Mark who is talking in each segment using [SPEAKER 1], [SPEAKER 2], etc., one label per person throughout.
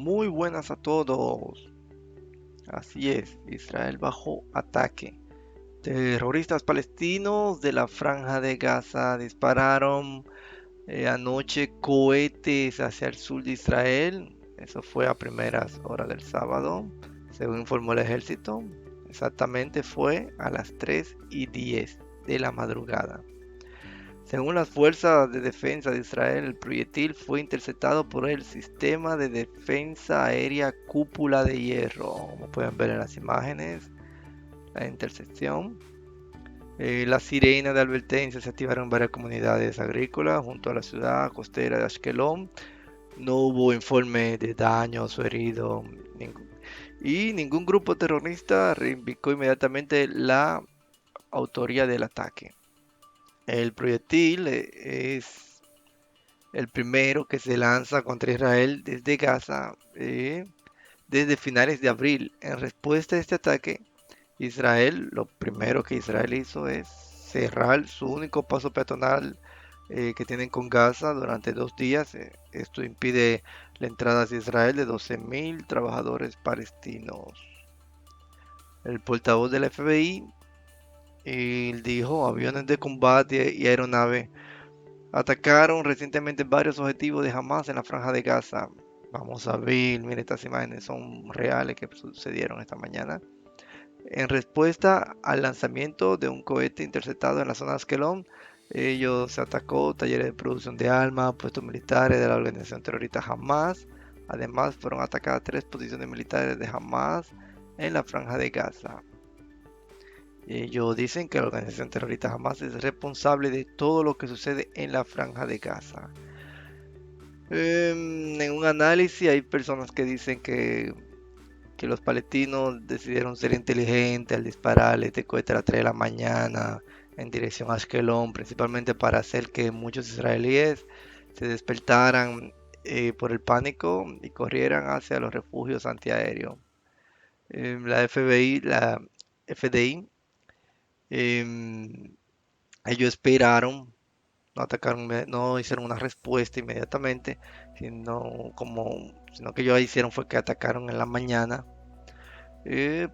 [SPEAKER 1] Muy buenas a todos. Así es, Israel bajo ataque. Terroristas palestinos de la Franja de Gaza dispararon anoche cohetes hacia el sur de Israel. Eso fue a primeras horas del sábado, según informó el ejército. Exactamente fue a las 3:10 de la madrugada. Según las fuerzas de defensa de Israel, el proyectil fue interceptado por el sistema de defensa aérea Cúpula de Hierro, como pueden ver en las imágenes, la intercepción. Las sirenas de advertencia se activaron en varias comunidades agrícolas junto a la ciudad costera de Ashkelon. No hubo informe de daños o heridos, y ningún grupo terrorista reivindicó inmediatamente la autoría del ataque. El proyectil es el primero que se lanza contra Israel desde Gaza desde finales de abril. En respuesta a este ataque, Israel, lo primero que Israel hizo es cerrar su único paso peatonal que tienen con Gaza durante 2 días. Esto impide la entrada hacia Israel de 12.000 trabajadores palestinos. El portavoz del FBI dijo, aviones de combate y aeronaves atacaron recientemente varios objetivos de Hamas en la Franja de Gaza. Vamos a ver, mire, estas imágenes son reales que sucedieron esta mañana. En respuesta al lanzamiento de un cohete interceptado en la zona de Askelon, ellos se atacó talleres de producción de armas, puestos militares de la organización terrorista Hamas. Además, fueron atacadas 3 posiciones militares de Hamas en la Franja de Gaza. Ellos dicen que la organización terrorista Hamas es responsable de todo lo que sucede en la Franja de Gaza. En un análisis hay personas que dicen que los palestinos decidieron ser inteligentes al disparar este cohete a las 3 de la mañana en dirección a Ashkelon, principalmente para hacer que muchos israelíes se despertaran por el pánico y corrieran hacia los refugios antiaéreos. La FDI, ellos esperaron, no atacaron, no hicieron una respuesta inmediatamente, sino que ellos hicieron fue que atacaron en la mañana,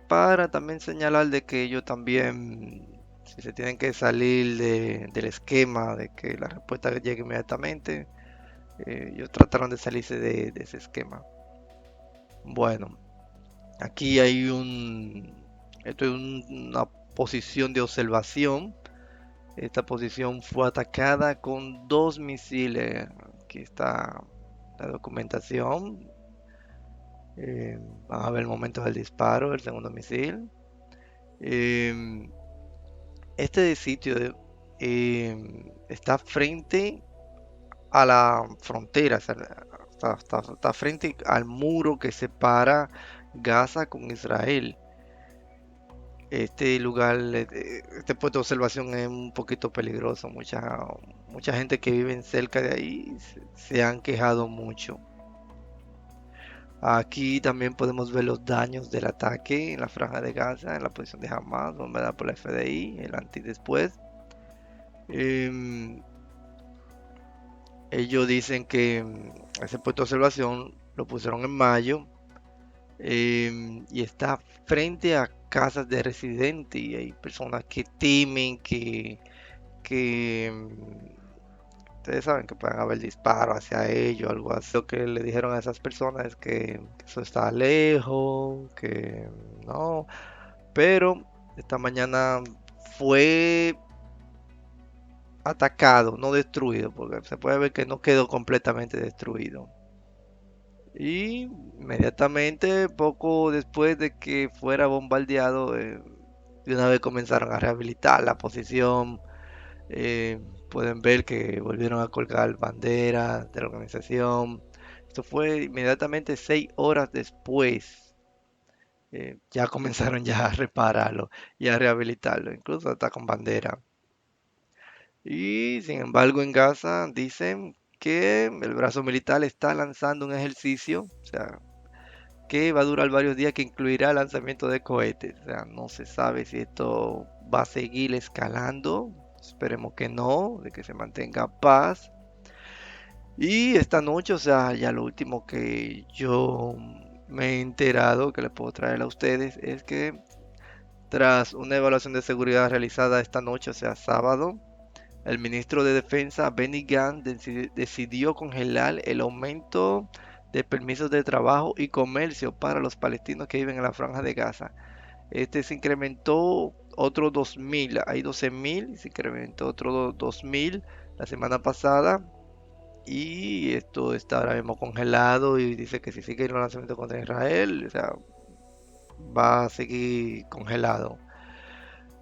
[SPEAKER 1] para también señalar de que ellos también, si se tienen que salir del esquema de que la respuesta llegue inmediatamente, ellos trataron de salirse de ese esquema. Bueno, aquí esto es una posición de observación. Esta posición fue atacada con 2 misiles. Aquí está la documentación. Van a ver el momento del disparo del segundo misil. Eh, este sitio está frente a la frontera, o sea, está frente al muro que separa Gaza con Israel. Este lugar, este puesto de observación es un poquito peligroso. Mucha gente que vive cerca de ahí se han quejado mucho. Aquí también podemos ver los daños del ataque en la Franja de Gaza, en la posición de Hamas, bombardeada por la FDI, el antes y después. Em, Ellos dicen que ese puesto de observación lo pusieron en mayo, y está frente a casas de residentes y hay personas que temen que ustedes saben que puedan haber disparos hacia ellos, algo así. Lo que le dijeron a esas personas es que eso está lejos, que no, pero esta mañana fue atacado, no destruido, porque se puede ver que no quedó completamente destruido. Y inmediatamente, poco después de que fuera bombardeado, de una vez comenzaron a rehabilitar la posición. Eh, Pueden ver que volvieron a colgar banderas de la organización. Esto fue inmediatamente 6 horas después. Ya comenzaron ya a repararlo y a rehabilitarlo, incluso hasta con bandera. Y sin embargo en Gaza dicen que el brazo militar está lanzando un ejercicio, o sea, que va a durar varios días, que incluirá el lanzamiento de cohetes. O sea, no se sabe si esto va a seguir escalando. Esperemos que no, de que se mantenga paz. Y esta noche, o sea, ya lo último que yo me he enterado que le puedo traer a ustedes es que tras una evaluación de seguridad realizada esta noche, o sea, sábado, el ministro de Defensa, Benny Gantz, decidió congelar el aumento de permisos de trabajo y comercio para los palestinos que viven en la Franja de Gaza. Este se incrementó otros 2.000, hay 12.000, se incrementó otros 2.000 la semana pasada. Y esto está ahora mismo congelado y dice que si sigue el lanzamiento contra Israel, o sea, va a seguir congelado.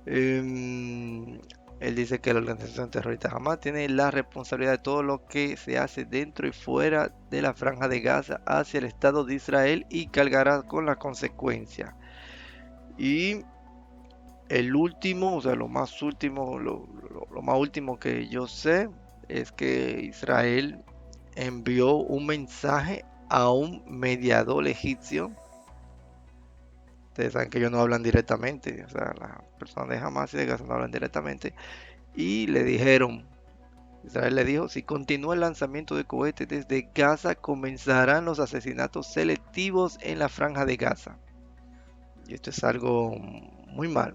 [SPEAKER 1] Em, Él dice que la organización terrorista Hamas tiene la responsabilidad de todo lo que se hace dentro y fuera de la franja de Gaza hacia el Estado de Israel y cargará con las consecuencias. Y el último, o sea, lo más último, lo más último que yo sé es que Israel envió un mensaje a un mediador egipcio. Ustedes saben que ellos no hablan directamente, o sea, las personas de Hamas y de Gaza no hablan directamente. Y le dijeron, Israel le dijo, si continúa el lanzamiento de cohetes desde Gaza, comenzarán los asesinatos selectivos en la franja de Gaza. Y esto es algo muy mal,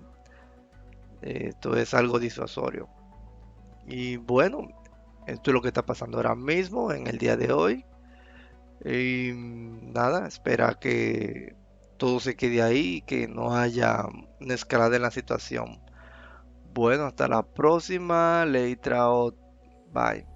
[SPEAKER 1] esto es algo disuasorio. Y bueno, esto es lo que está pasando ahora mismo, en el día de hoy. Y nada, espera que todo se quede ahí y que no haya una escalada en la situación. Bueno, hasta la próxima, Leitrao. Bye.